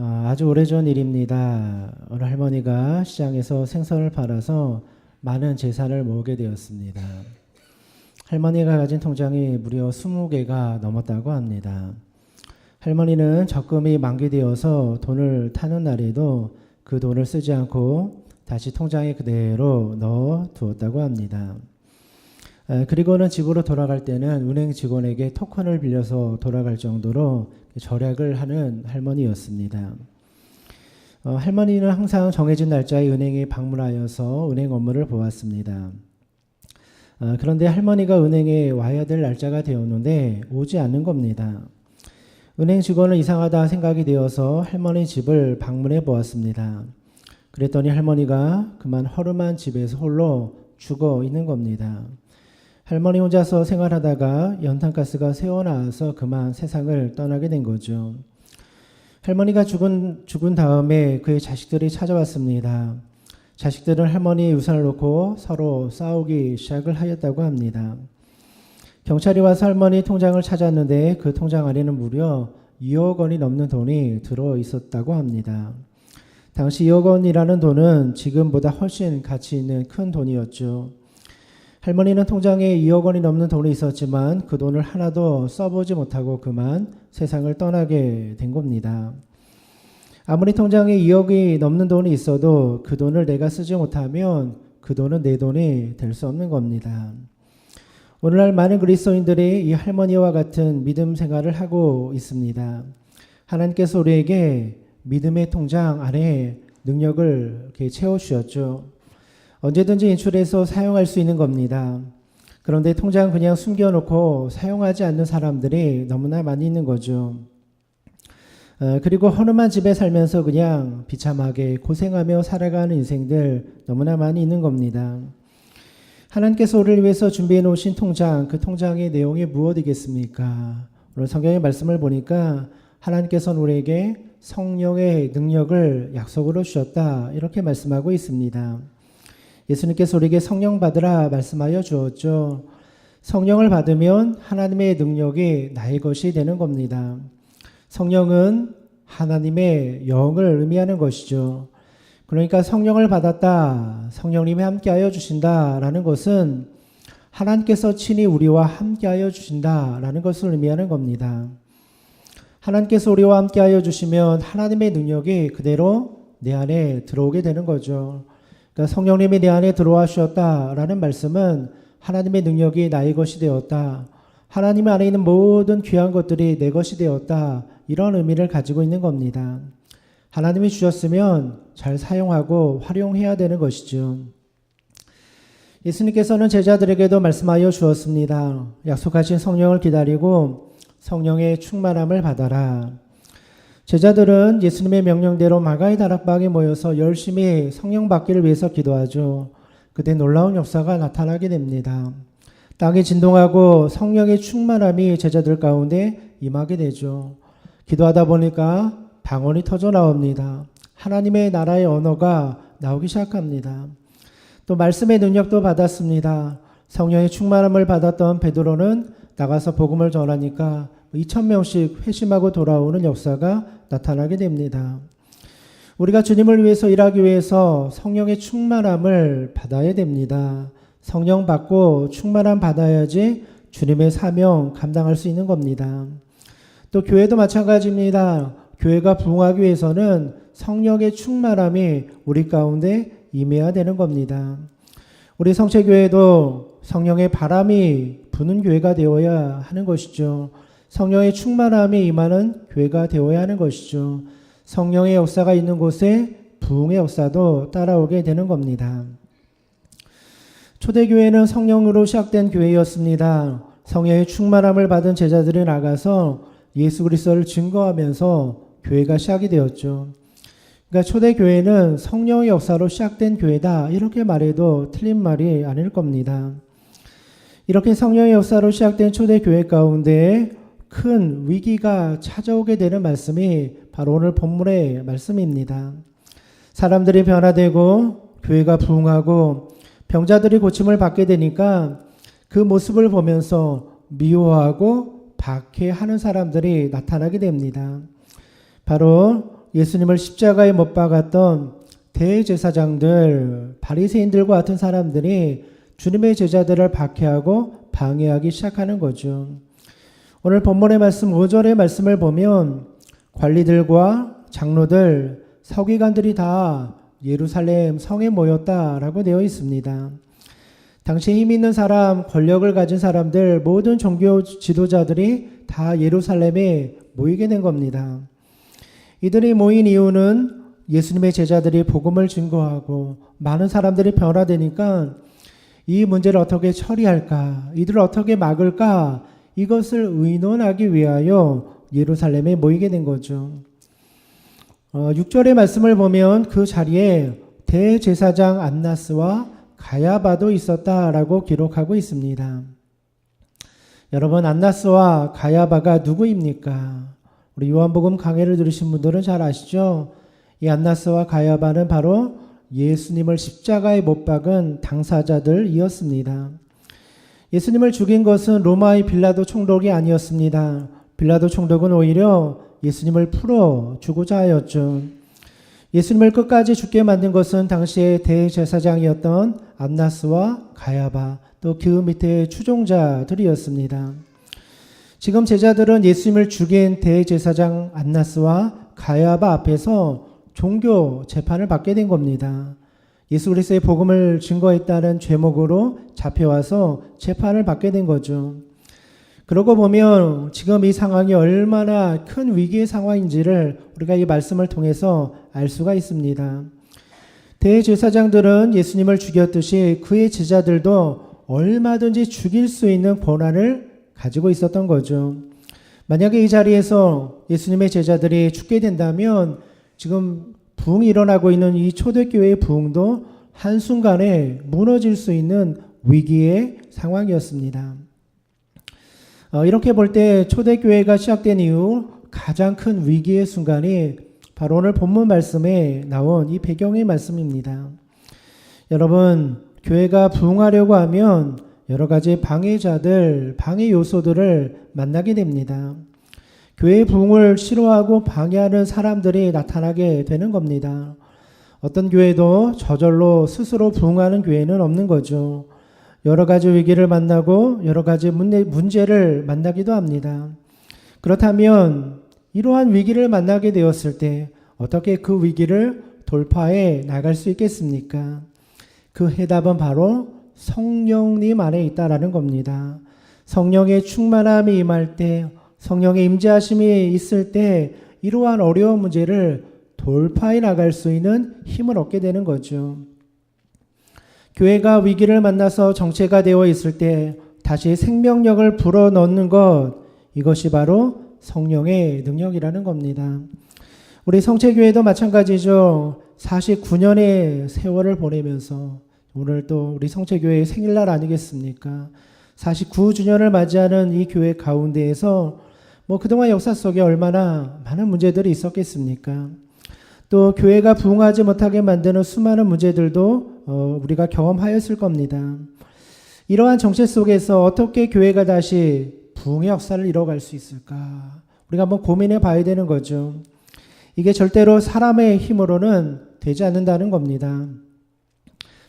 아주 오래전 일입니다. 어느 할머니가 시장에서 생선을 팔아서 많은 재산을 모으게 되었습니다. 할머니가 가진 통장이 무려 20개가 넘었다고 합니다. 할머니는 적금이 만기되어서 돈을 타는 날에도 그 돈을 쓰지 않고 다시 통장에 그대로 넣어 두었다고 합니다. 그리고는 집으로 돌아갈 때는 은행 직원에게 토큰을 빌려서 돌아갈 정도로 절약을 하는 할머니였습니다. 할머니는 항상 정해진 날짜에 은행에 방문하여서 은행 업무를 보았습니다. 그런데 할머니가 은행에 와야 될 날짜가 되었는데 오지 않는 겁니다. 은행 직원은 이상하다 생각이 되어서 할머니 집을 방문해 보았습니다. 그랬더니 할머니가 그만 허름한 집에서 홀로 죽어 있는 겁니다. 할머니 혼자서 생활하다가 연탄가스가 새어나와서 그만 세상을 떠나게 된 거죠. 할머니가 죽은 다음에 그의 자식들이 찾아왔습니다. 자식들은 할머니의 유산을 놓고 서로 싸우기 시작을 하였다고 합니다. 경찰이 와서 할머니 통장을 찾았는데 그 통장 안에는 무려 2억 원이 넘는 돈이 들어 있었다고 합니다. 당시 2억 원이라는 돈은 지금보다 훨씬 가치 있는 큰 돈이었죠. 할머니는 통장에 2억 원이 넘는 돈이 있었지만 그 돈을 하나도 써보지 못하고 그만 세상을 떠나게 된 겁니다. 아무리 통장에 2억이 넘는 돈이 있어도 그 돈을 내가 쓰지 못하면 그 돈은 내 돈이 될 수 없는 겁니다. 오늘날 많은 그리스도인들이 이 할머니와 같은 믿음 생활을 하고 있습니다. 하나님께서 우리에게 믿음의 통장 안에 능력을 이렇게 채워주셨죠. 언제든지 인출해서 사용할 수 있는 겁니다. 그런데 통장 그냥 숨겨놓고 사용하지 않는 사람들이 너무나 많이 있는 거죠. 그리고 허름한 집에 살면서 그냥 비참하게 고생하며 살아가는 인생들 너무나 많이 있는 겁니다. 하나님께서 우리를 위해서 준비해 놓으신 통장, 그 통장의 내용이 무엇이겠습니까? 오늘 성경의 말씀을 보니까 하나님께서는 우리에게 성령의 능력을 약속으로 주셨다 이렇게 말씀하고 있습니다. 예수님께서 우리에게 성령 받으라 말씀하여 주었죠. 성령을 받으면 하나님의 능력이 나의 것이 되는 겁니다. 성령은 하나님의 영을 의미하는 것이죠. 그러니까 성령을 받았다, 성령님이 함께하여 주신다라는 것은 하나님께서 친히 우리와 함께하여 주신다라는 것을 의미하는 겁니다. 하나님께서 우리와 함께하여 주시면 하나님의 능력이 그대로 내 안에 들어오게 되는 거죠. 그러니까 성령님이 내 안에 들어와 주셨다라는 말씀은 하나님의 능력이 나의 것이 되었다. 하나님 안에 있는 모든 귀한 것들이 내 것이 되었다. 이런 의미를 가지고 있는 겁니다. 하나님이 주셨으면 잘 사용하고 활용해야 되는 것이죠. 예수님께서는 제자들에게도 말씀하여 주었습니다. 약속하신 성령을 기다리고 성령의 충만함을 받아라. 제자들은 예수님의 명령대로 마가의 다락방에 모여서 열심히 성령 받기를 위해서 기도하죠. 그때 놀라운 역사가 나타나게 됩니다. 땅이 진동하고 성령의 충만함이 제자들 가운데 임하게 되죠. 기도하다 보니까 방언이 터져 나옵니다. 하나님의 나라의 언어가 나오기 시작합니다. 또 말씀의 능력도 받았습니다. 성령의 충만함을 받았던 베드로는 나가서 복음을 전하니까 2,000명씩 회심하고 돌아오는 역사가 나타나게 됩니다. 우리가 주님을 위해서 일하기 위해서 성령의 충만함을 받아야 됩니다. 성령 받고 충만함 받아야지 주님의 사명 감당할 수 있는 겁니다. 또 교회도 마찬가지입니다. 교회가 부흥하기 위해서는 성령의 충만함이 우리 가운데 임해야 되는 겁니다. 우리 성체교회도 성령의 바람이 부는 교회가 되어야 하는 것이죠. 성령의 충만함이 임하는 교회가 되어야 하는 것이죠. 성령의 역사가 있는 곳에 부흥의 역사도 따라오게 되는 겁니다. 초대교회는 성령으로 시작된 교회였습니다. 성령의 충만함을 받은 제자들이 나가서 예수 그리스도를 증거하면서 교회가 시작이 되었죠. 그러니까 초대교회는 성령의 역사로 시작된 교회다 이렇게 말해도 틀린 말이 아닐 겁니다. 이렇게 성령의 역사로 시작된 초대교회 가운데 큰 위기가 찾아오게 되는 말씀이 바로 오늘 본문의 말씀입니다. 사람들이 변화되고 교회가 부흥하고 병자들이 고침을 받게 되니까 그 모습을 보면서 미워하고 박해하는 사람들이 나타나게 됩니다. 바로 예수님을 십자가에 못 박았던 대제사장들, 바리새인들과 같은 사람들이 주님의 제자들을 박해하고 방해하기 시작하는 거죠. 오늘 본문의 말씀 5절의 말씀을 보면 관리들과 장로들, 서기관들이 다 예루살렘 성에 모였다라고 되어 있습니다. 당시 힘 있는 사람, 권력을 가진 사람들, 모든 종교 지도자들이 다 예루살렘에 모이게 된 겁니다. 이들이 모인 이유는 예수님의 제자들이 복음을 증거하고 많은 사람들이 변화되니까 이 문제를 어떻게 처리할까, 이들을 어떻게 막을까, 이것을 의논하기 위하여 예루살렘에 모이게 된 거죠. 6절의 말씀을 보면 그 자리에 대제사장 안나스와 가야바도 있었다라고 기록하고 있습니다. 여러분, 안나스와 가야바가 누구입니까? 우리 요한복음 강해를 들으신 분들은 잘 아시죠? 이 안나스와 가야바는 바로 예수님을 십자가에 못 박은 당사자들이었습니다. 예수님을 죽인 것은 로마의 빌라도 총독이 아니었습니다. 빌라도 총독은 오히려 예수님을 풀어주고자 하였죠. 예수님을 끝까지 죽게 만든 것은 당시의 대제사장이었던 안나스와 가야바, 또 그 밑에 추종자들이었습니다. 지금 제자들은 예수님을 죽인 대제사장 안나스와 가야바 앞에서 종교 재판을 받게 된 겁니다. 예수 그리스도의 복음을 증거했다는 죄목으로 잡혀와서 재판을 받게 된 거죠. 그러고 보면 지금 이 상황이 얼마나 큰 위기의 상황인지를 우리가 이 말씀을 통해서 알 수가 있습니다. 대제사장들은 예수님을 죽였듯이 그의 제자들도 얼마든지 죽일 수 있는 권한을 가지고 있었던 거죠. 만약에 이 자리에서 예수님의 제자들이 죽게 된다면 지금 부흥이 일어나고 있는 이 초대교회의 부흥도 한순간에 무너질 수 있는 위기의 상황이었습니다. 이렇게 볼 때 초대교회가 시작된 이후 가장 큰 위기의 순간이 바로 오늘 본문 말씀에 나온 이 배경의 말씀입니다. 여러분, 교회가 부흥하려고 하면 여러 가지 방해자들, 방해 요소들을 만나게 됩니다. 교회의 부흥을 싫어하고 방해하는 사람들이 나타나게 되는 겁니다. 어떤 교회도 저절로 스스로 부흥하는 교회는 없는 거죠. 여러 가지 위기를 만나고 여러 가지 문제를 만나기도 합니다. 그렇다면 이러한 위기를 만나게 되었을 때 어떻게 그 위기를 돌파해 나갈 수 있겠습니까? 그 해답은 바로 성령님 안에 있다라는 겁니다. 성령의 충만함이 임할 때, 성령의 임재하심이 있을 때 이러한 어려운 문제를 돌파해 나갈 수 있는 힘을 얻게 되는 거죠. 교회가 위기를 만나서 정체가 되어 있을 때 다시 생명력을 불어넣는 것, 이것이 바로 성령의 능력이라는 겁니다. 우리 성체교회도 마찬가지죠. 49년의 세월을 보내면서 오늘 또 우리 성체교회의 생일날 아니겠습니까? 49주년을 맞이하는 이 교회 가운데에서 그동안 역사 속에 얼마나 많은 문제들이 있었겠습니까? 또 교회가 부흥하지 못하게 만드는 수많은 문제들도 우리가 경험하였을 겁니다. 이러한 정체 속에서 어떻게 교회가 다시 부흥의 역사를 이뤄갈 수 있을까? 우리가 한번 고민해 봐야 되는 거죠. 이게 절대로 사람의 힘으로는 되지 않는다는 겁니다.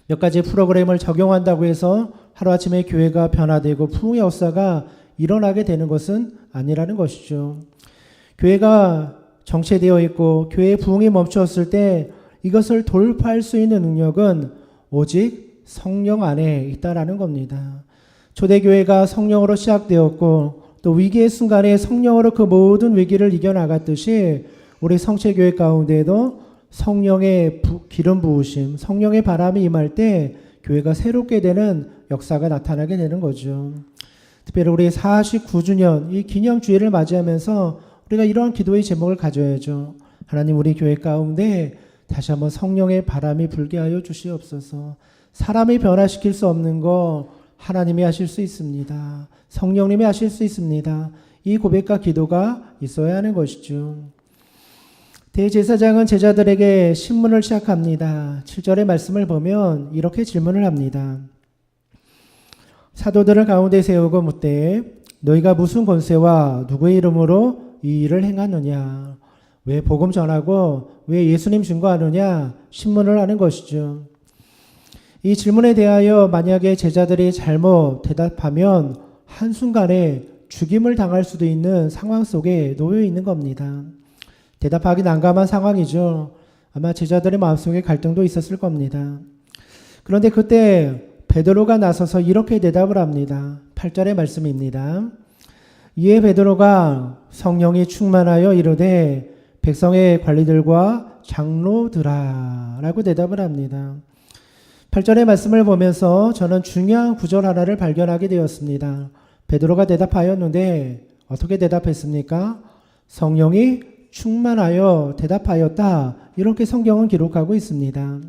몇 가지 프로그램을 적용한다고 해서 하루아침에 교회가 변화되고 부흥의 역사가 일어나게 되는 것은 아니라는 것이죠. 교회가 정체되어 있고 교회의 부흥이 멈추었을 때 이것을 돌파할 수 있는 능력은 오직 성령 안에 있다라는 겁니다. 초대교회가 성령으로 시작되었고 또 위기의 순간에 성령으로 그 모든 위기를 이겨나갔듯이 우리 성체교회 가운데에도 성령의 기름 부으심, 성령의 바람이 임할 때 교회가 새롭게 되는 역사가 나타나게 되는 거죠. 특별히 우리 49주년 이 기념주일을 맞이하면서 우리가 이러한 기도의 제목을 가져야죠. 하나님, 우리 교회 가운데 다시 한번 성령의 바람이 불게 하여 주시옵소서. 사람이 변화시킬 수 없는 거 하나님이 하실 수 있습니다. 성령님이 하실 수 있습니다. 이 고백과 기도가 있어야 하는 것이죠. 대제사장은 제자들에게 신문을 시작합니다. 7절의 말씀을 보면 이렇게 질문을 합니다. 사도들을 가운데 세우고 묻되 너희가 무슨 권세와 누구의 이름으로 이 일을 행하느냐? 왜 복음 전하고 왜 예수님 증거하느냐? 신문을 하는 것이죠. 이 질문에 대하여 만약에 제자들이 잘못 대답하면 한순간에 죽임을 당할 수도 있는 상황 속에 놓여 있는 겁니다. 대답하기 난감한 상황이죠. 아마 제자들의 마음속에 갈등도 있었을 겁니다. 그런데 그때 베드로가 나서서 이렇게 대답을 합니다. 8절의 말씀입니다. 이에 베드로가 성령이 충만하여 이르되 백성의 관리들과 장로들아 라고 대답을 합니다. 8절의 말씀을 보면서 저는 중요한 구절 하나를 발견하게 되었습니다. 베드로가 대답하였는데 어떻게 대답했습니까? 성령이 충만하여 대답하였다. 이렇게 성경은 기록하고 있습니다.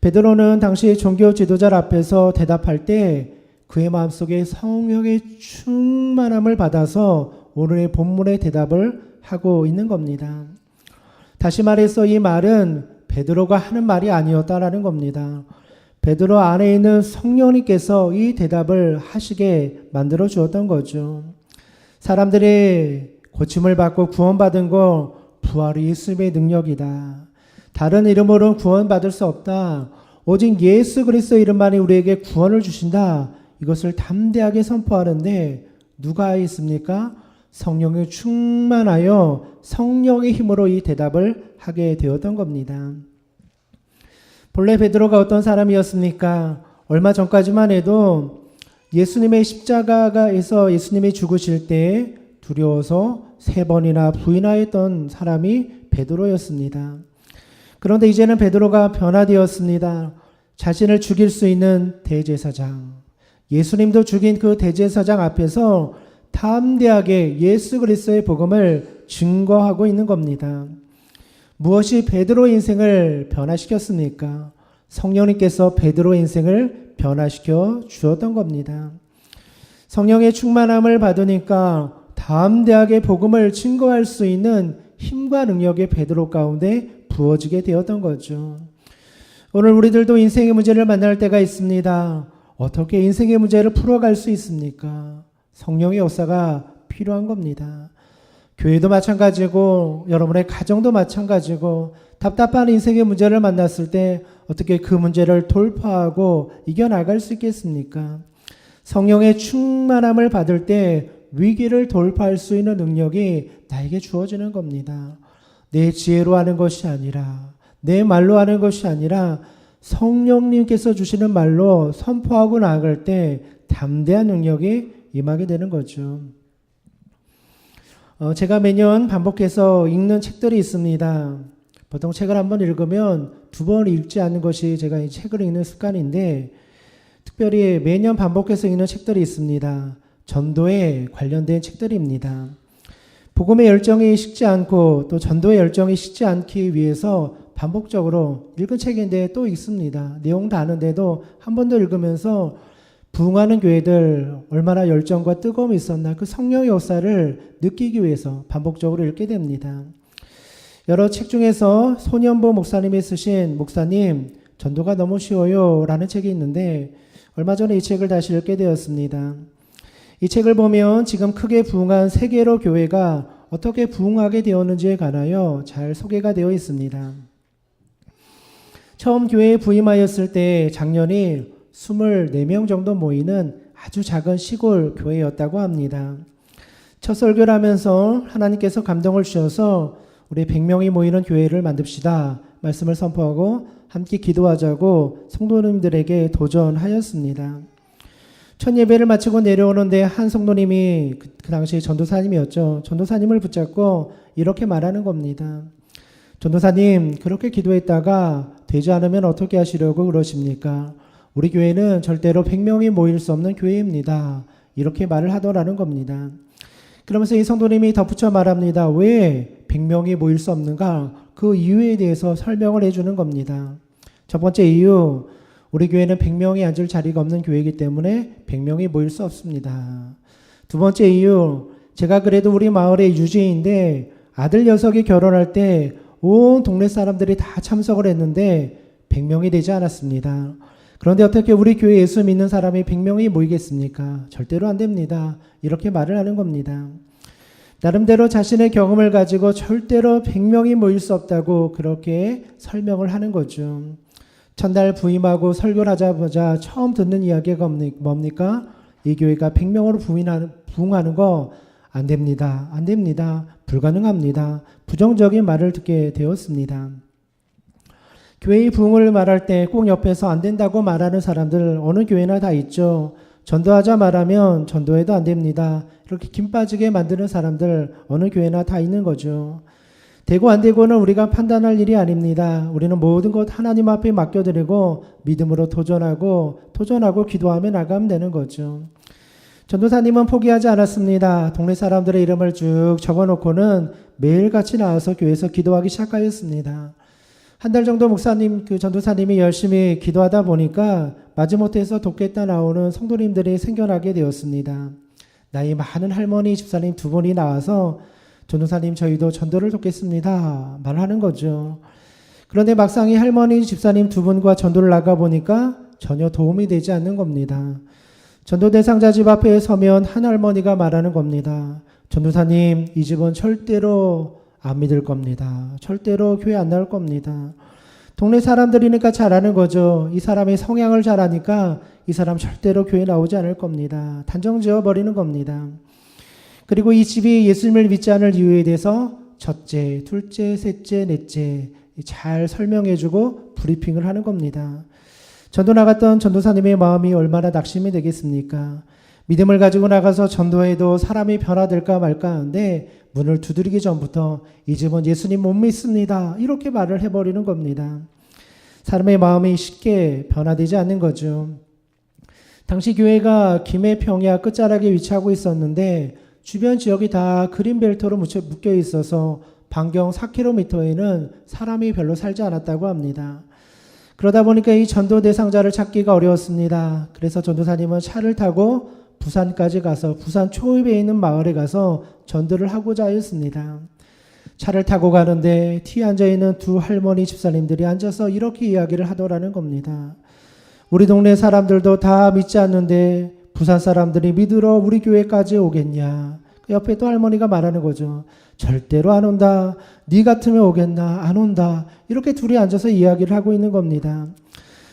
베드로는 당시 종교 지도자 앞에서 대답할 때 그의 마음속에 성령의 충만함을 받아서 오늘의 본문의 대답을 하고 있는 겁니다. 다시 말해서 이 말은 베드로가 하는 말이 아니었다라는 겁니다. 베드로 안에 있는 성령님께서 이 대답을 하시게 만들어 주었던 거죠. 사람들이 고침을 받고 구원받은 거 부활의 예수님의 능력이다. 다른 이름으로는 구원받을 수 없다. 오직 예수 그리스도 이름만이 우리에게 구원을 주신다. 이것을 담대하게 선포하는데 누가 있습니까? 성령이 충만하여 성령의 힘으로 이 대답을 하게 되었던 겁니다. 본래 베드로가 어떤 사람이었습니까? 얼마 전까지만 해도 예수님의 십자가에서 예수님이 죽으실 때 두려워서 3번이나 부인하였던 사람이 베드로였습니다. 그런데 이제는 베드로가 변화되었습니다. 자신을 죽일 수 있는 대제사장, 예수님도 죽인 그 대제사장 앞에서 담대하게 예수 그리스도의 복음을 증거하고 있는 겁니다. 무엇이 베드로의 인생을 변화시켰습니까? 성령님께서 베드로의 인생을 변화시켜 주었던 겁니다. 성령의 충만함을 받으니까 담대하게 복음을 증거할 수 있는 힘과 능력이 베드로 가운데 부어지게 되었던 거죠. 오늘 우리들도 인생의 문제를 만날 때가 있습니다. 어떻게 인생의 문제를 풀어갈 수 있습니까? 성령의 역사가 필요한 겁니다. 교회도 마찬가지고 여러분의 가정도 마찬가지고 답답한 인생의 문제를 만났을 때 어떻게 그 문제를 돌파하고 이겨나갈 수 있겠습니까? 성령의 충만함을 받을 때 위기를 돌파할 수 있는 능력이 나에게 주어지는 겁니다. 내 지혜로 하는 것이 아니라 내 말로 하는 것이 아니라 성령님께서 주시는 말로 선포하고 나아갈 때 담대한 능력이 임하게 되는 거죠. 제가 매년 반복해서 읽는 책들이 있습니다. 보통 책을 한번 읽으면 2번 읽지 않는 것이 제가 이 책을 읽는 습관인데 특별히 매년 반복해서 읽는 책들이 있습니다. 전도에 관련된 책들입니다. 복음의 열정이 식지 않고 또 전도의 열정이 식지 않기 위해서 반복적으로 읽은 책인데 또 읽습니다. 내용 다 아는데도 한 번 더 읽으면서 부흥하는 교회들 얼마나 열정과 뜨거움이 있었나 그 성령의 역사를 느끼기 위해서 반복적으로 읽게 됩니다. 여러 책 중에서 손현보 목사님이 쓰신 목사님 전도가 너무 쉬워요 라는 책이 있는데 얼마 전에 이 책을 다시 읽게 되었습니다. 이 책을 보면 지금 크게 부흥한 세계로 교회가 어떻게 부흥하게 되었는지에 관하여 잘 소개가 되어 있습니다. 처음 교회에 부임하였을 때 작년이 24명 정도 모이는 아주 작은 시골 교회였다고 합니다. 첫 설교를 하면서 하나님께서 감동을 주셔서 우리 100명이 모이는 교회를 만듭시다 말씀을 선포하고 함께 기도하자고 성도님들에게 도전하였습니다. 첫 예배를 마치고 내려오는데 한 성도님이 그 당시 전도사님이었죠. 전도사님을 붙잡고 이렇게 말하는 겁니다. 전도사님, 그렇게 기도했다가 되지 않으면 어떻게 하시려고 그러십니까? 우리 교회는 절대로 100명이 모일 수 없는 교회입니다. 이렇게 말을 하더라는 겁니다. 그러면서 이 성도님이 덧붙여 말합니다. 왜 100명이 모일 수 없는가? 그 이유에 대해서 설명을 해주는 겁니다. 첫 번째 이유, 우리 교회는 100명이 앉을 자리가 없는 교회이기 때문에 100명이 모일 수 없습니다. 두 번째 이유, 제가 그래도 우리 마을의 유지인데 아들 녀석이 결혼할 때 온 동네 사람들이 다 참석을 했는데 100명이 되지 않았습니다. 그런데 어떻게 우리 교회 예수 믿는 사람이 100명이 모이겠습니까? 절대로 안 됩니다. 이렇게 말을 하는 겁니다. 나름대로 자신의 경험을 가지고 절대로 100명이 모일 수 없다고 그렇게 설명을 하는 거죠. 첫날 부임하고 설교를 하자마자 처음 듣는 이야기가 뭡니까? 이 교회가 100명으로 부흥하는 거 안 됩니다. 안 됩니다. 불가능합니다. 부정적인 말을 듣게 되었습니다. 교회의 부흥을 말할 때 꼭 옆에서 안 된다고 말하는 사람들 어느 교회나 다 있죠. 전도하자 말하면 전도해도 안 됩니다. 이렇게 김 빠지게 만드는 사람들 어느 교회나 다 있는 거죠. 되고 안 되고는 우리가 판단할 일이 아닙니다. 우리는 모든 것 하나님 앞에 맡겨드리고 믿음으로 도전하고 기도하며 나가면 되는 거죠. 전도사님은 포기하지 않았습니다. 동네 사람들의 이름을 쭉 적어놓고는 매일같이 나와서 교회에서 기도하기 시작하였습니다. 한 달 정도 전도사님이 열심히 기도하다 보니까 마지못해서 돕겠다 나오는 성도님들이 생겨나게 되었습니다. 나이 많은 할머니 집사님 2분이 나와서 전도사님 저희도 전도를 돕겠습니다 말하는 거죠. 그런데 막상 이 할머니 집사님 2분과 전도를 나가보니까 전혀 도움이 되지 않는 겁니다. 전도 대상자 집 앞에 서면 한 할머니가 말하는 겁니다. 전도사님 이 집은 절대로 안 믿을 겁니다. 절대로 교회 안 나올 겁니다. 동네 사람들이니까 잘 아는 거죠. 이 사람의 성향을 잘 아니까 이 사람 절대로 교회 나오지 않을 겁니다. 단정 지어버리는 겁니다. 그리고 이 집이 예수님을 믿지 않을 이유에 대해서 첫째, 둘째, 셋째, 넷째 잘 설명해주고 브리핑을 하는 겁니다. 전도 나갔던 전도사님의 마음이 얼마나 낙심이 되겠습니까? 믿음을 가지고 나가서 전도해도 사람이 변화될까 말까 하는데 문을 두드리기 전부터 이 집은 예수님 못 믿습니다. 이렇게 말을 해버리는 겁니다. 사람의 마음이 쉽게 변화되지 않는 거죠. 당시 교회가 김해 평야 끝자락에 위치하고 있었는데 주변 지역이 다 그린벨트로 묶여 있어서 반경 4km에는 사람이 별로 살지 않았다고 합니다. 그러다 보니까 이 전도 대상자를 찾기가 어려웠습니다. 그래서 전도사님은 차를 타고 부산까지 가서 부산 초입에 있는 마을에 가서 전도를 하고자 하였습니다. 차를 타고 가는데 뒤에 앉아있는 2 할머니 집사님들이 앉아서 이렇게 이야기를 하더라는 겁니다. 우리 동네 사람들도 다 믿지 않는데 부산 사람들이 믿으러 우리 교회까지 오겠냐. 옆에 또 할머니가 말하는 거죠. 절대로 안 온다. 네 같으면 오겠나. 안 온다. 이렇게 둘이 앉아서 이야기를 하고 있는 겁니다.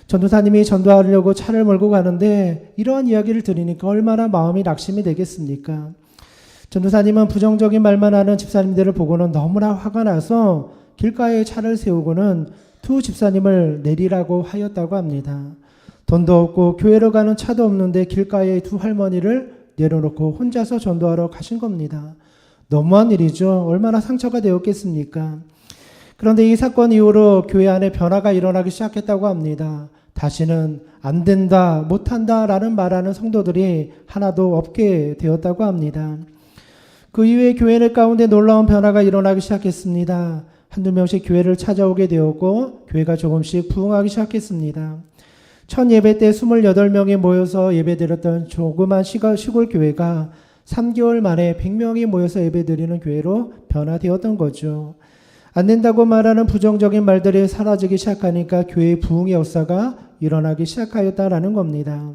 전도사님이 전도하려고 차를 몰고 가는데 이러한 이야기를 들으니까 얼마나 마음이 낙심이 되겠습니까? 전도사님은 부정적인 말만 하는 집사님들을 보고는 너무나 화가 나서 길가에 차를 세우고는 2 집사님을 내리라고 하였다고 합니다. 돈도 없고 교회로 가는 차도 없는데 길가에 2 할머니를 내려놓고 혼자서 전도하러 가신 겁니다. 너무한 일이죠. 얼마나 상처가 되었겠습니까? 그런데 이 사건 이후로 교회 안에 변화가 일어나기 시작했다고 합니다. 다시는 안 된다, 못한다 라는 말하는 성도들이 하나도 없게 되었다고 합니다. 그 이후에 교회 가운데 놀라운 변화가 일어나기 시작했습니다. 한두 명씩 교회를 찾아오게 되었고 교회가 조금씩 부흥하기 시작했습니다. 첫 예배 때 28명이 모여서 예배드렸던 조그만 시골 교회가 3개월 만에 100명이 모여서 예배드리는 교회로 변화되었던 거죠. 안 된다고 말하는 부정적인 말들이 사라지기 시작하니까 교회의 부흥의 역사가 일어나기 시작하였다라는 겁니다.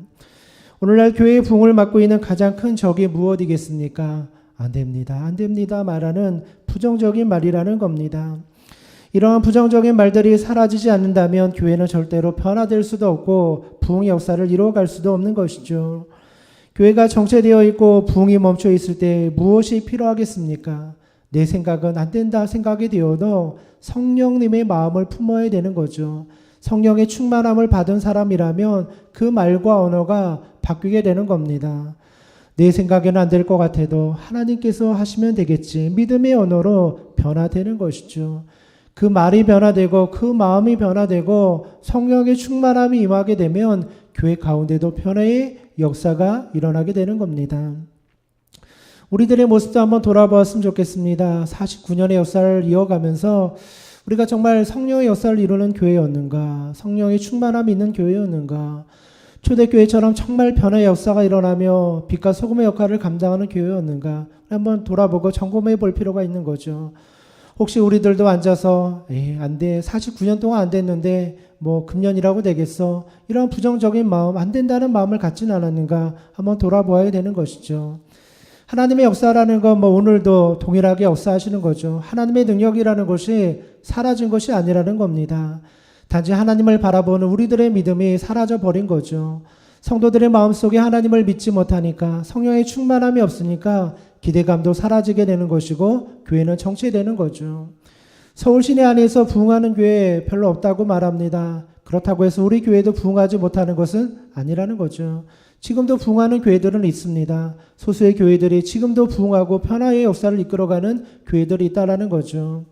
오늘날 교회의 부흥을 맡고 있는 가장 큰 적이 무엇이겠습니까? 안 됩니다. 안 됩니다. 말하는 부정적인 말이라는 겁니다. 이러한 부정적인 말들이 사라지지 않는다면 교회는 절대로 변화될 수도 없고 부흥의 역사를 이루어갈 수도 없는 것이죠. 교회가 정체되어 있고 부흥이 멈춰 있을 때 무엇이 필요하겠습니까? 내 생각은 안 된다 생각이 되어도 성령님의 마음을 품어야 되는 거죠. 성령의 충만함을 받은 사람이라면 그 말과 언어가 바뀌게 되는 겁니다. 내 생각에는 안 될 것 같아도 하나님께서 하시면 되겠지. 믿음의 언어로 변화되는 것이죠. 그 말이 변화되고 그 마음이 변화되고 성령의 충만함이 임하게 되면 교회 가운데도 변화의 역사가 일어나게 되는 겁니다. 우리들의 모습도 한번 돌아보았으면 좋겠습니다. 49년의 역사를 이어가면서 우리가 정말 성령의 역사를 이루는 교회였는가? 성령의 충만함이 있는 교회였는가? 초대교회처럼 정말 변화의 역사가 일어나며 빛과 소금의 역할을 감당하는 교회였는가? 한번 돌아보고 점검해 볼 필요가 있는 거죠. 혹시 우리들도 앉아서 안 돼. 49년 동안 안 됐는데 뭐 금년이라고 되겠어. 이런 부정적인 마음, 안 된다는 마음을 갖지는 않았는가? 한번 돌아보아야 되는 것이죠. 하나님의 역사라는 건 오늘도 동일하게 역사하시는 거죠. 하나님의 능력이라는 것이 사라진 것이 아니라는 겁니다. 단지 하나님을 바라보는 우리들의 믿음이 사라져 버린 거죠. 성도들의 마음속에 하나님을 믿지 못하니까, 성령의 충만함이 없으니까 기대감도 사라지게 되는 것이고 교회는 정체되는 거죠. 서울 시내 안에서 부흥하는 교회 별로 없다고 말합니다. 그렇다고 해서 우리 교회도 부흥하지 못하는 것은 아니라는 거죠. 지금도 부흥하는 교회들은 있습니다. 소수의 교회들이 지금도 부흥하고 변화의 역사를 이끌어가는 교회들이 있다라는 거죠.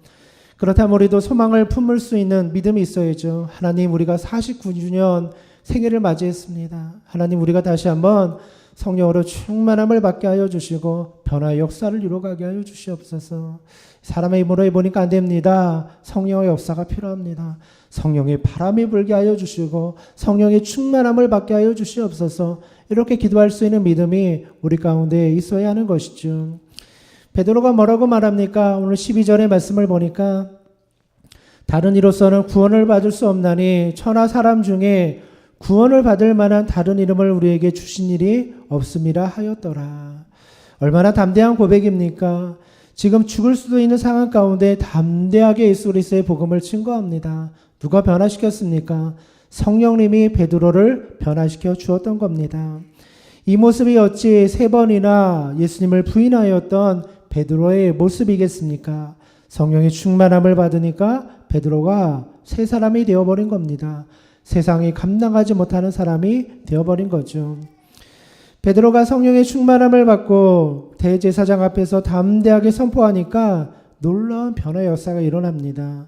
그렇다면 우리도 소망을 품을 수 있는 믿음이 있어야죠. 하나님, 우리가 49주년 생일을 맞이했습니다. 하나님, 우리가 다시 한번 성령으로 충만함을 받게 하여 주시고 변화의 역사를 이루어가게 하여 주시옵소서. 사람의 힘으로 해보니까 안 됩니다. 성령의 역사가 필요합니다. 성령의 바람이 불게 하여 주시고 성령의 충만함을 받게 하여 주시옵소서. 이렇게 기도할 수 있는 믿음이 우리 가운데 있어야 하는 것이죠. 베드로가 뭐라고 말합니까? 오늘 12절의 말씀을 보니까 다른 이로서는 구원을 받을 수 없나니 천하 사람 중에 구원을 받을 만한 다른 이름을 우리에게 주신 일이 없음이라 하였더라. 얼마나 담대한 고백입니까? 지금 죽을 수도 있는 상황 가운데 담대하게 예수 그리스도의 복음을 증거합니다. 누가 변화시켰습니까? 성령님이 베드로를 변화시켜 주었던 겁니다. 이 모습이 어찌 3번이나 예수님을 부인하였던 베드로의 모습이겠습니까? 성령의 충만함을 받으니까 베드로가 새 사람이 되어버린 겁니다. 세상이 감당하지 못하는 사람이 되어버린 거죠. 베드로가 성령의 충만함을 받고 대제사장 앞에서 담대하게 선포하니까 놀라운 변화의 역사가 일어납니다.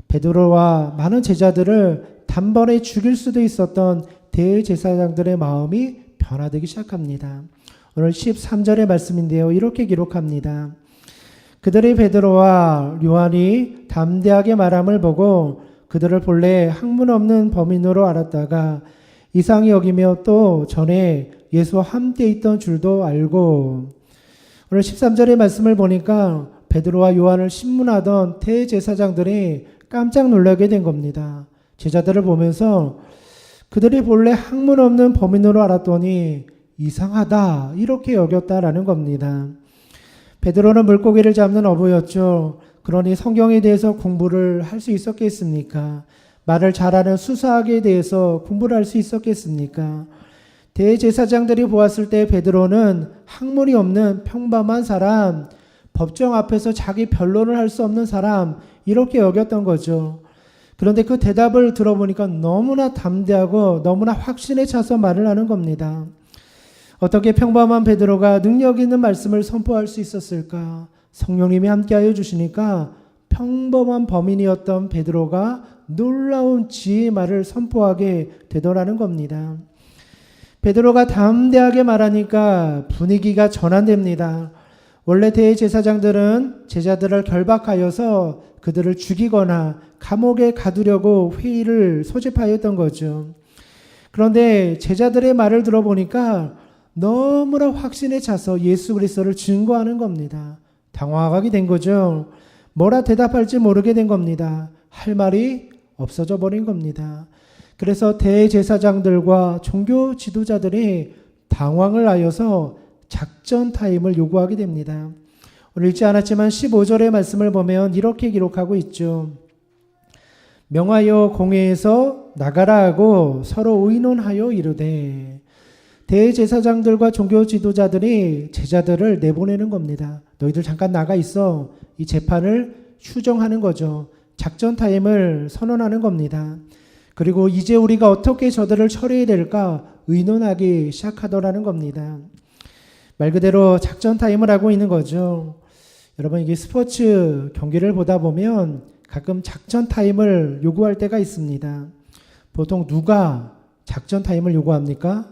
베드로와 많은 제자들을 단번에 죽일 수도 있었던 대제사장들의 마음이 변화되기 시작합니다. 오늘 13절의 말씀인데요. 이렇게 기록합니다. 그들이 베드로와 요한이 담대하게 말함을 보고 그들을 본래 학문 없는 범인으로 알았다가 이상히 여기며 또 전에 예수와 함께 있던 줄도 알고, 오늘 13절의 말씀을 보니까 베드로와 요한을 신문하던 대제사장들이 깜짝 놀라게 된 겁니다. 제자들을 보면서 그들이 본래 학문 없는 범인으로 알았더니 이상하다, 이렇게 여겼다라는 겁니다. 베드로는 물고기를 잡는 어부였죠. 그러니 성경에 대해서 공부를 할 수 있었겠습니까? 말을 잘하는 수사학에 대해서 공부를 할 수 있었겠습니까? 대제사장들이 보았을 때 베드로는 학문이 없는 평범한 사람, 법정 앞에서 자기 변론을 할 수 없는 사람, 이렇게 여겼던 거죠. 그런데 그 대답을 들어보니까 너무나 담대하고 너무나 확신에 차서 말을 하는 겁니다. 어떻게 평범한 베드로가 능력 있는 말씀을 선포할 수 있었을까? 성령님이 함께하여 주시니까 평범한 범인이었던 베드로가 놀라운 지혜의 말을 선포하게 되더라는 겁니다. 베드로가 담대하게 말하니까 분위기가 전환됩니다. 원래 대제사장들은 제자들을 결박하여서 그들을 죽이거나 감옥에 가두려고 회의를 소집하였던 거죠. 그런데 제자들의 말을 들어보니까 너무나 확신에 차서 예수 그리스도를 증거하는 겁니다. 당황하게 된 거죠. 뭐라 대답할지 모르게 된 겁니다. 할 말이 없어져 버린 겁니다. 그래서 대제사장들과 종교 지도자들이 당황을 하여서 작전 타임을 요구하게 됩니다. 오늘 읽지 않았지만 15절의 말씀을 보면 이렇게 기록하고 있죠. 명하여 공회에서 나가라 하고 서로 의논하여 이르되, 대제사장들과 종교 지도자들이 제자들을 내보내는 겁니다. 너희들 잠깐 나가 있어. 이 재판을 휴정하는 거죠. 작전 타임을 선언하는 겁니다. 그리고 이제 우리가 어떻게 저들을 처리해야 될까 의논하기 시작하더라는 겁니다. 말 그대로 작전 타임을 하고 있는 거죠. 여러분, 이게 스포츠 경기를 보다 보면 가끔 작전 타임을 요구할 때가 있습니다. 보통 누가 작전 타임을 요구합니까?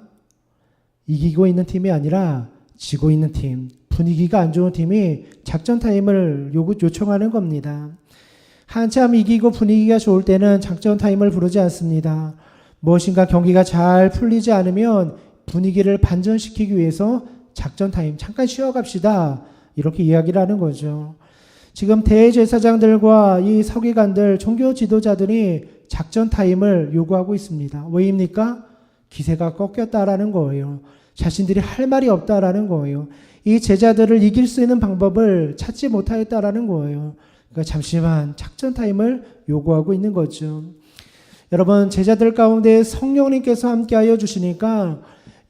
이기고 있는 팀이 아니라 지고 있는 팀, 분위기가 안 좋은 팀이 작전 타임을 요청하는 겁니다. 한참 이기고 분위기가 좋을 때는 작전 타임을 부르지 않습니다. 무엇인가 경기가 잘 풀리지 않으면 분위기를 반전시키기 위해서 작전 타임, 잠깐 쉬어갑시다, 이렇게 이야기를 하는 거죠. 지금 대제사장들과 이 서기관들, 종교 지도자들이 작전 타임을 요구하고 있습니다. 왜입니까? 기세가 꺾였다라는 거예요. 자신들이 할 말이 없다라는 거예요. 이 제자들을 이길 수 있는 방법을 찾지 못하였다라는 거예요. 그러니까 잠시만 작전 타임을 요구하고 있는 거죠. 여러분, 제자들 가운데 성령님께서 함께하여 주시니까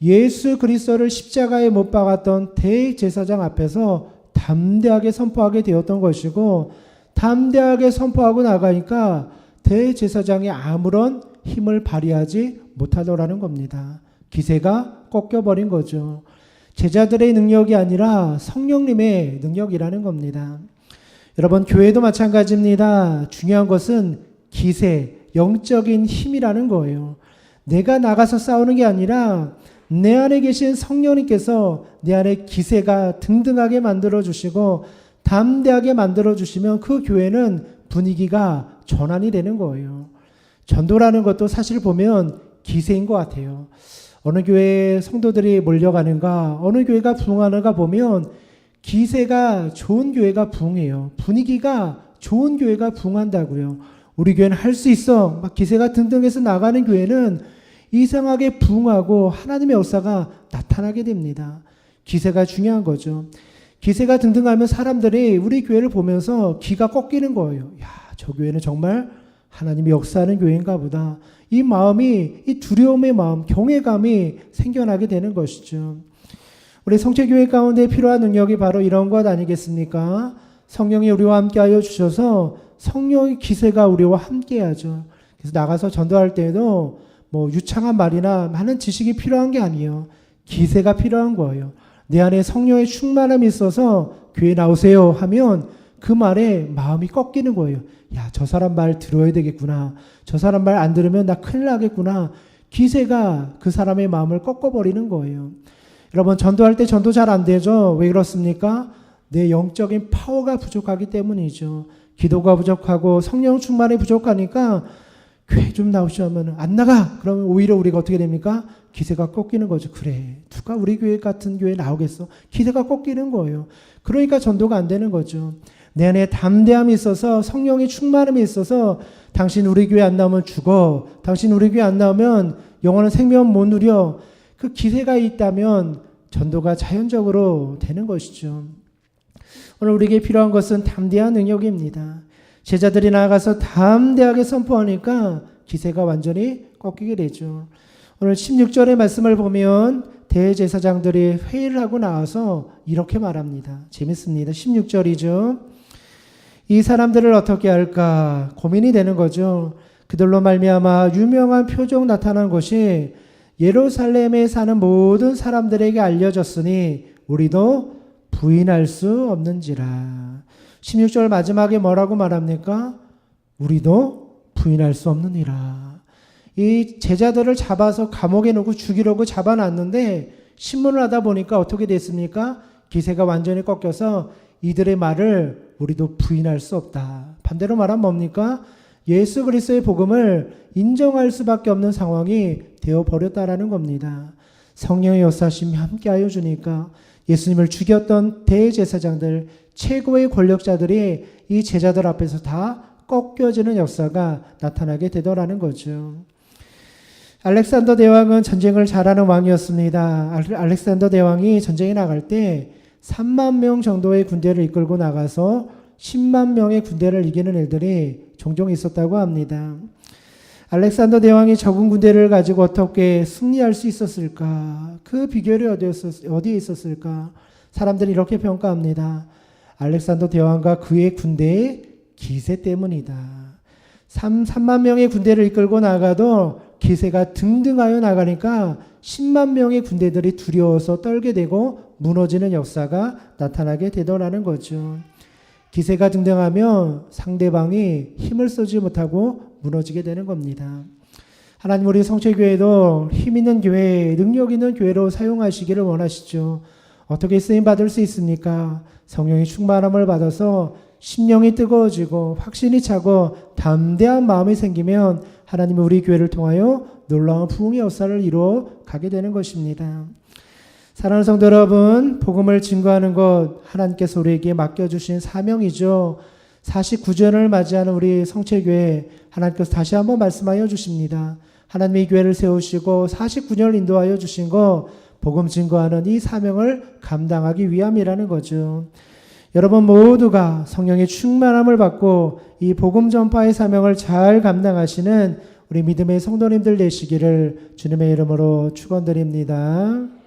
예수 그리스도를 십자가에 못 박았던 대제사장 앞에서 담대하게 선포하게 되었던 것이고, 담대하게 선포하고 나가니까 대제사장이 아무런 힘을 발휘하지 못하더라는 겁니다. 기세가 꺾여버린 거죠. 제자들의 능력이 아니라 성령님의 능력이라는 겁니다. 여러분, 교회도 마찬가지입니다. 중요한 것은 기세, 영적인 힘이라는 거예요. 내가 나가서 싸우는 게 아니라 내 안에 계신 성령님께서 내 안에 기세가 등등하게 만들어주시고 담대하게 만들어주시면 그 교회는 분위기가 전환이 되는 거예요. 전도라는 것도 사실 보면 기세인 것 같아요. 어느 교회에 성도들이 몰려가는가, 어느 교회가 부흥하는가 보면 기세가 좋은 교회가 부흥해요. 분위기가 좋은 교회가 부흥한다고요. 우리 교회는 할 수 있어. 막 기세가 등등해서 나가는 교회는 이상하게 부흥하고 하나님의 역사가 나타나게 됩니다. 기세가 중요한 거죠. 기세가 등등하면 사람들이 우리 교회를 보면서 기가 꺾이는 거예요. 야, 저 교회는 정말 하나님이 역사하는 교회인가 보다. 이 마음이, 이 두려움의 마음, 경외감이 생겨나게 되는 것이죠. 우리 성체교회 가운데 필요한 능력이 바로 이런 것 아니겠습니까? 성령이 우리와 함께하여 주셔서 성령의 기세가 우리와 함께하죠. 그래서 나가서 전도할 때에도 뭐 유창한 말이나 많은 지식이 필요한 게 아니에요. 기세가 필요한 거예요. 내 안에 성령의 충만함이 있어서 교회 나오세요 하면 그 말에 마음이 꺾이는 거예요. 야, 저 사람 말 들어야 되겠구나. 저 사람 말 안 들으면 나 큰일 나겠구나. 기세가 그 사람의 마음을 꺾어버리는 거예요. 여러분, 전도할 때 전도 잘 안 되죠? 왜 그렇습니까? 내 영적인 파워가 부족하기 때문이죠. 기도가 부족하고 성령 충만이 부족하니까 교회 좀 나오시오 하면 안 나가. 그러면 오히려 우리가 어떻게 됩니까? 기세가 꺾이는 거죠. 그래, 누가 우리 교회 같은 교회 나오겠어? 기세가 꺾이는 거예요. 그러니까 전도가 안 되는 거죠. 내 안에 담대함이 있어서 성령의 충만함이 있어서 당신 우리 교회 안 나오면 죽어. 당신 우리 교회 안 나오면 영원한 생명 못 누려. 그 기세가 있다면 전도가 자연적으로 되는 것이죠. 오늘 우리에게 필요한 것은 담대한 능력입니다. 제자들이 나아가서 담대하게 선포하니까 기세가 완전히 꺾이게 되죠. 오늘 16절의 말씀을 보면 대제사장들이 회의를 하고 나와서 이렇게 말합니다. 재밌습니다. 16절이죠. 이 사람들을 어떻게 할까 고민이 되는 거죠. 그들로 말미암아 유명한 표적 나타난 것이 예루살렘에 사는 모든 사람들에게 알려졌으니 우리도 부인할 수 없는지라. 16절 마지막에 뭐라고 말합니까? 우리도 부인할 수 없느니라. 이 제자들을 잡아서 감옥에 넣고 죽이려고 잡아놨는데 신문을 하다 보니까 어떻게 됐습니까? 기세가 완전히 꺾여서 이들의 말을 우리도 부인할 수 없다. 반대로 말하면 뭡니까? 예수 그리스도의 복음을 인정할 수밖에 없는 상황이 되어버렸다라는 겁니다. 성령의 역사심이 함께하여 주니까 예수님을 죽였던 대제사장들, 최고의 권력자들이 이 제자들 앞에서 다 꺾여지는 역사가 나타나게 되더라는 거죠. 알렉산더 대왕은 전쟁을 잘하는 왕이었습니다. 알렉산더 대왕이 전쟁에 나갈 때 3만 명 정도의 군대를 이끌고 나가서 10만 명의 군대를 이기는 일들이 종종 있었다고 합니다. 알렉산더 대왕이 적은 군대를 가지고 어떻게 승리할 수 있었을까? 그 비결이 어디에 있었을까? 사람들이 이렇게 평가합니다. 알렉산더 대왕과 그의 군대의 기세 때문이다. 3만 명의 군대를 이끌고 나가도 기세가 등등하여 나가니까 10만 명의 군대들이 두려워서 떨게 되고 무너지는 역사가 나타나게 되더라는 거죠. 기세가 등등하면 상대방이 힘을 쓰지 못하고 무너지게 되는 겁니다. 하나님, 우리 성체교회도 힘 있는 교회, 능력 있는 교회로 사용하시기를 원하시죠. 어떻게 쓰임받을 수 있습니까? 성령의 충만함을 받아서 심령이 뜨거워지고 확신이 차고 담대한 마음이 생기면 하나님은 우리 교회를 통하여 놀라운 부흥의 역사를 이루어 가게 되는 것입니다. 사랑하는 성도 여러분, 복음을 증거하는 것 하나님께서 우리에게 맡겨주신 사명이죠. 49주년을 맞이하는 우리 성체교회, 하나님께서 다시 한번 말씀하여 주십니다. 하나님이 교회를 세우시고 49년을 인도하여 주신 거 복음 증거하는 이 사명을 감당하기 위함이라는 거죠. 여러분 모두가 성령의 충만함을 받고 이 복음 전파의 사명을 잘 감당하시는 우리 믿음의 성도님들 되시기를 주님의 이름으로 축원드립니다.